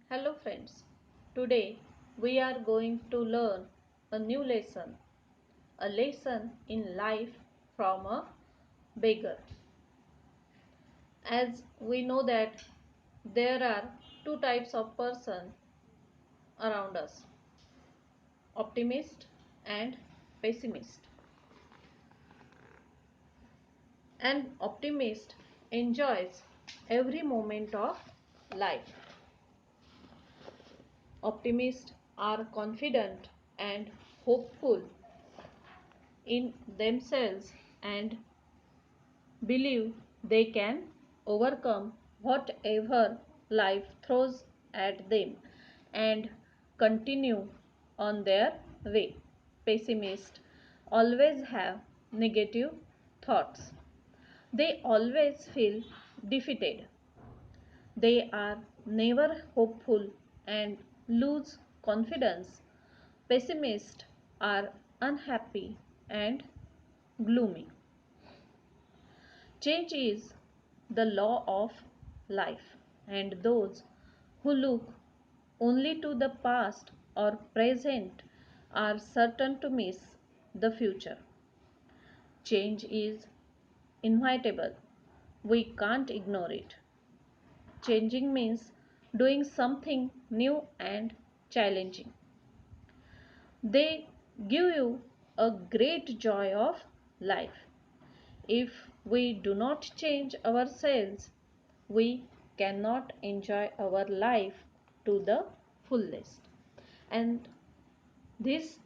Hello friends, today we are going to learn a new a lesson in life from a beggar. As we know that there are two types of person around us, optimist and pessimist. An optimist enjoys every moment of life. Optimists are confident and hopeful in themselves and believe they can overcome whatever life throws at them and continue on their way. Pessimists always have negative thoughts. They always feel defeated. They are never hopeful and lose confidence. Pessimists are unhappy and gloomy. Change is the law of life, and those who look only to the past or present are certain to miss the future. Change is inevitable. We can't ignore it. Changing means doing something new and challenging. They give you a great joy of life. If we do not change ourselves, we cannot enjoy our life to the fullest. And this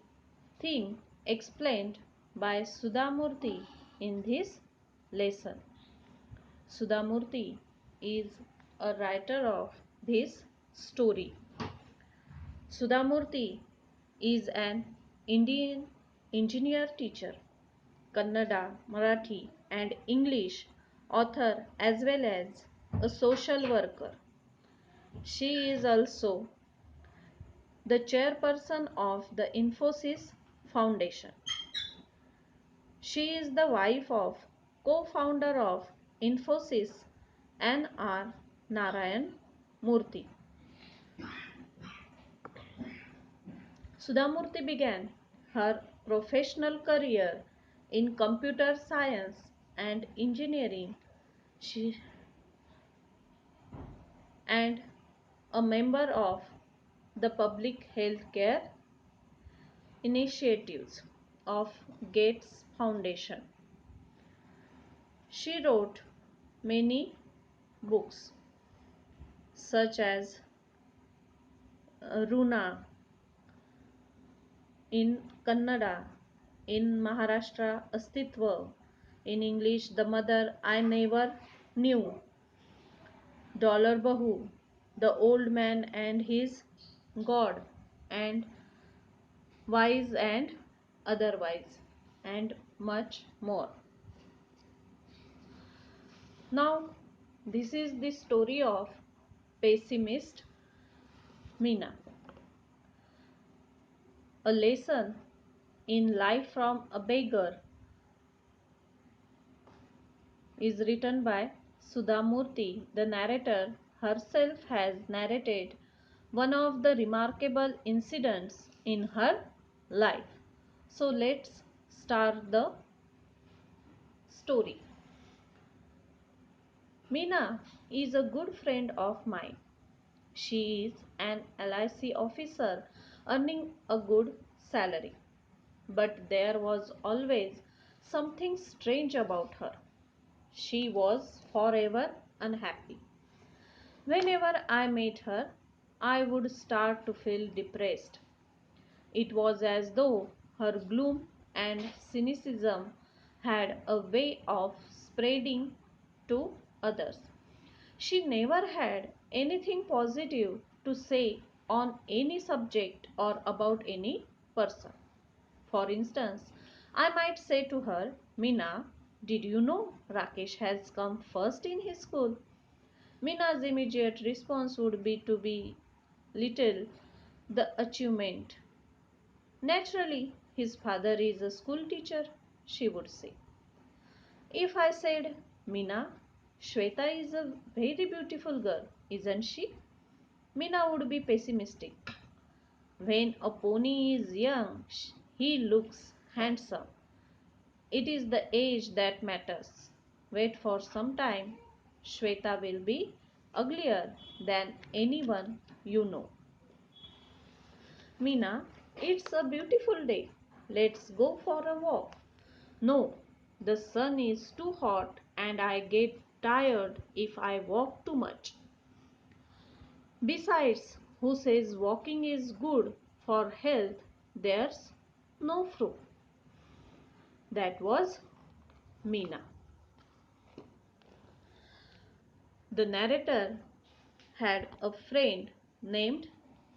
thing explained by Sudhamurti in this lesson. Sudhamurti is a writer of this story. Sudhamurti is an Indian engineer teacher, Kannada, Marathi, and English author as well as a social worker. She is also the chairperson of the Infosys Foundation. She is the wife of co-founder of Infosys N.R. Narayan Murthy. Sudhamurti began her professional career in computer science and engineering. She and a member of the public healthcare initiatives of Gates Foundation. She wrote many books such as Runa in Kannada, in Maharashtra Astitva, in English The Mother I Never Knew, Dollar Bahu, The Old Man and His God, and Wise and Otherwise, and much more. Now, this is the story of pessimist Meena. A lesson in life from a beggar is written by Sudha Murthy. The narrator herself has narrated one of the remarkable incidents in her life. So let's start the story. Meena is a good friend of mine. She is an LIC officer earning a good salary. But there was always something strange about her. She was forever unhappy. Whenever I met her, I would start to feel depressed. It was as though her gloom and cynicism had a way of spreading to others. She never had anything positive to say on any subject or about any person. For instance, I might say to her, Meena, did you know Rakesh has come first in his school? Meena's immediate response would be to be little the achievement. Naturally, his father is a school teacher, she would say. If I said, Meena, Shweta is a very beautiful girl, isn't she? Mina would be pessimistic. When a pony is young, he looks handsome. It is the age that matters. Wait for some time. Shweta will be uglier than anyone you know. Mina, it's a beautiful day. Let's go for a walk. No, the sun is too hot and I get tired if I walk too much. Besides, who says walking is good for health? There's no proof. That was Mina. The narrator had a friend named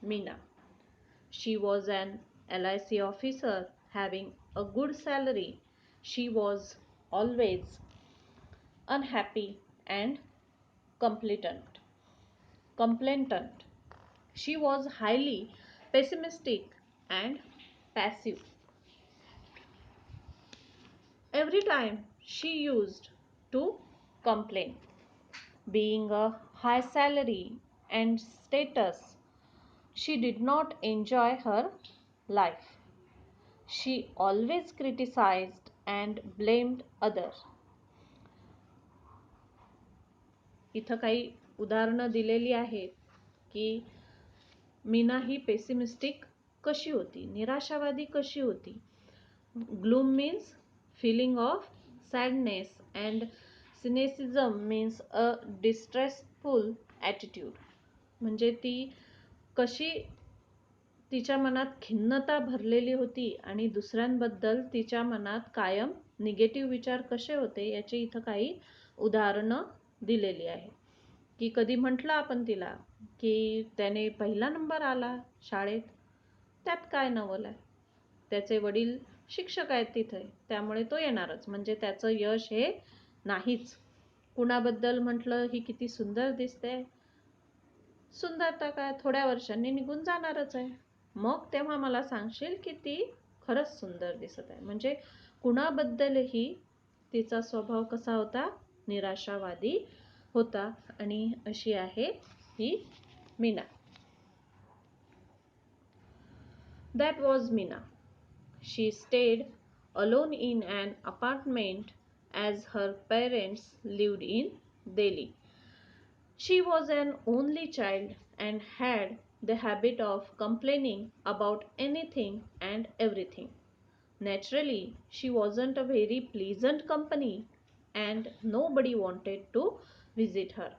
Mina. She was an LIC officer having a good salary. She was always unhappy and complainant. Complainant. She was highly pessimistic and passive. Every time she used to complain, being a high salary and status, she did not enjoy her life. She always criticized and blamed others. इथं काही उदाहरणं दिलेली आहेत की मीना ही pessimistic कशी होती, निराशावादी कशी होती. Gloom means feeling of sadness and cynicism means a distressful attitude. म्हणजे ती कशी तिच्या मनात खिन्नता भरलेली होती आणि दुसऱ्यांबद्दल तिच्या मनात कायम निगेटिव्ह विचार कसे होते याची इथं काही उदाहरणं दिलेली आहे. की कधी म्हटलं आपण तिला की त्याने पहिला नंबर आला शाळेत, त्यात काय नवल आहे, त्याचे वडील शिक्षक आहेत तिथे त्यामुळे तो येणारच, म्हणजे त्याचं यश हे नाहीच. कुणाबद्दल म्हटलं ही किती सुंदर दिसते, सुंदरता काय थोड्या वर्षांनी निघून जाणारच आहे, मग तेव्हा मला सांगशील की ती खरंच सुंदर दिसत आहे. म्हणजे कुणाबद्दलही तिचा स्वभाव कसा होता, निराशावादी होता. आणि अशी आहे ही Meena. That was Mina. She stayed alone in an apartment as her parents lived in Delhi. She was an only child and had the habit of complaining about anything and everything. Naturally, she wasn't a very pleasant company and nobody wanted to visit her.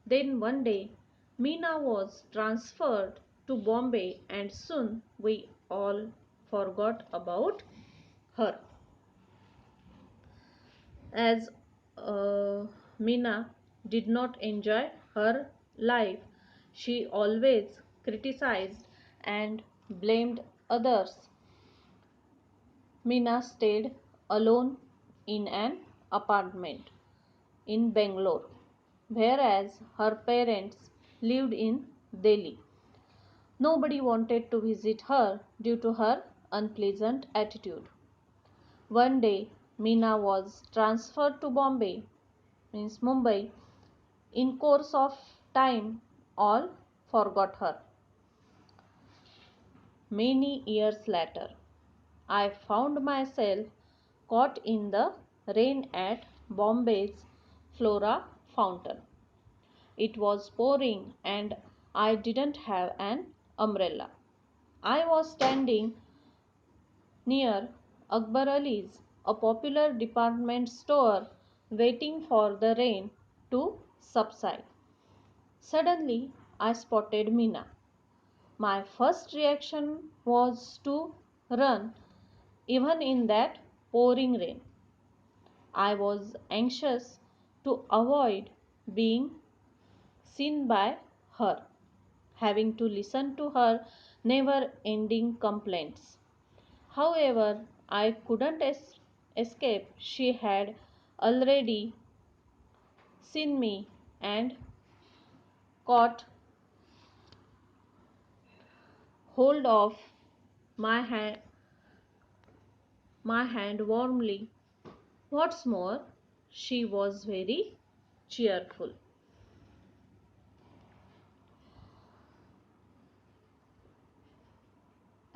Then one day, Meena was transferred to Bombay and soon we all forgot about her. As Meena did not enjoy her life, she always criticized and blamed others. Meena stayed alone in an apartment in Bangalore, whereas her parents lived in Delhi. Nobody wanted to visit her due to her unpleasant attitude. One day, Meena was transferred to Bombay, means Mumbai. In course of time, all forgot her. Many years later, I found myself caught in the rain at Bombay's Flora Fountain. It was pouring and I didn't have an umbrella. I was standing near Akbar Ali's, a popular department store, waiting for the rain to subside. Suddenly, I spotted Meena. My first reaction was to run, even in that pouring rain. I was anxious to avoid being seen by her, having to listen to her never ending complaints. However, I couldn't escape. She had already seen me and caught hold of my hand warmly. What's more, she was very cheerful.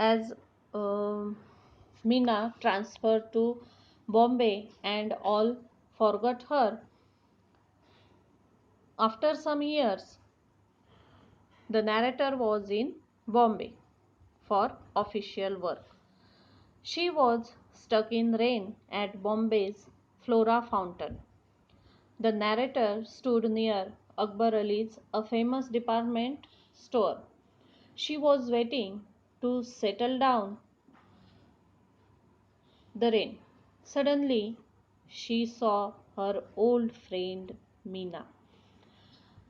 as um Meena transferred to Bombay and all forgot her. After some years, the narrator was in Bombay for official work. She was stuck in rain at Bombay's Flora Fountain. The narrator stood near Akbar Ali's a famous department store. She was waiting to settle down the rain. Suddenly, she saw her old friend Meena.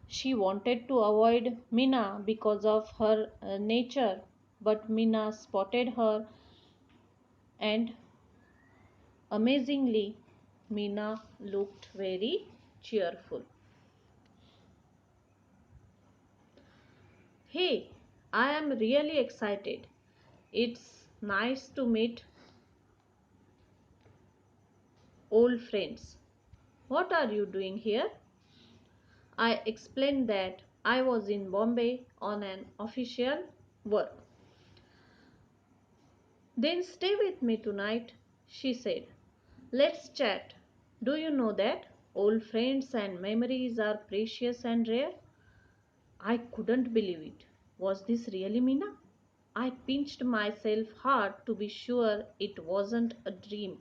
She wanted to avoid Meena because of her nature, but Meena spotted her and amazingly, Meena looked very cheerful. Hey, I am really excited. It's nice to meet old friends. What are you doing here? I explained that I was in Bombay on an official work. Then stay with me tonight, she said. Let's chat. Do you know that old friends and memories are precious and rare? I couldn't believe it. Was this really Meena? I pinched myself hard to be sure it wasn't a dream.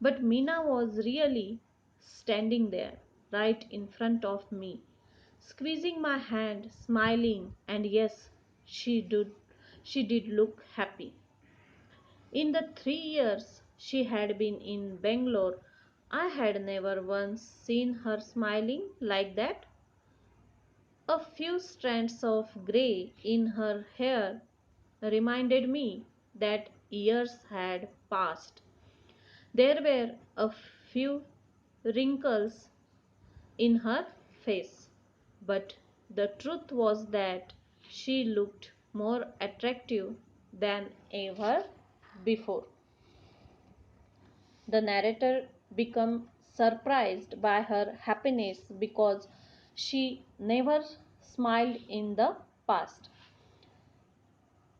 But Meena was really standing there, right in front of me, squeezing my hand, smiling, and yes, she did look happy. In the 3 years she had been in Bangalore, I had never once seen her smiling like that. A few strands of grey in her hair reminded me that years had passed. There were a few wrinkles in her face, but the truth was that she looked more attractive than ever before. The narrator became surprised by her happiness because she never smiled in the past.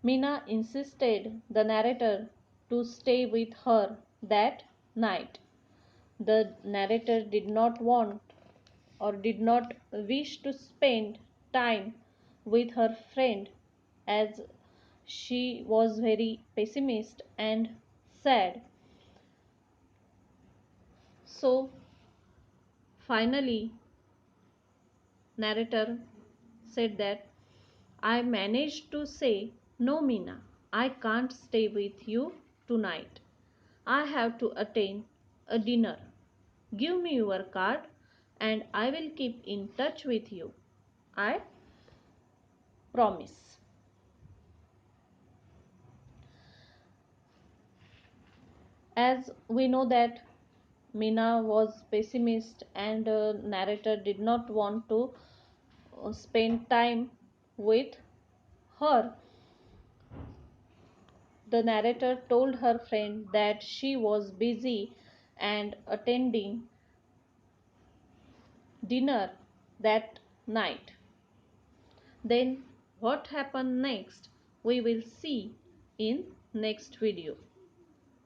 Meena insisted the narrator to stay with her that night. The narrator did not want or did not wish to spend time with her friend as she was very pessimist and sad. So finally narrator said that I managed to say, no, Meena, I can't stay with you tonight. I have to attend a dinner. Give me your card and I will keep in touch with you. I promise. As we know that Meena was pessimist and narrator did not want to spend time with her. The narrator told her friend that she was busy and attending dinner that night. Then what happened next we will see in next video.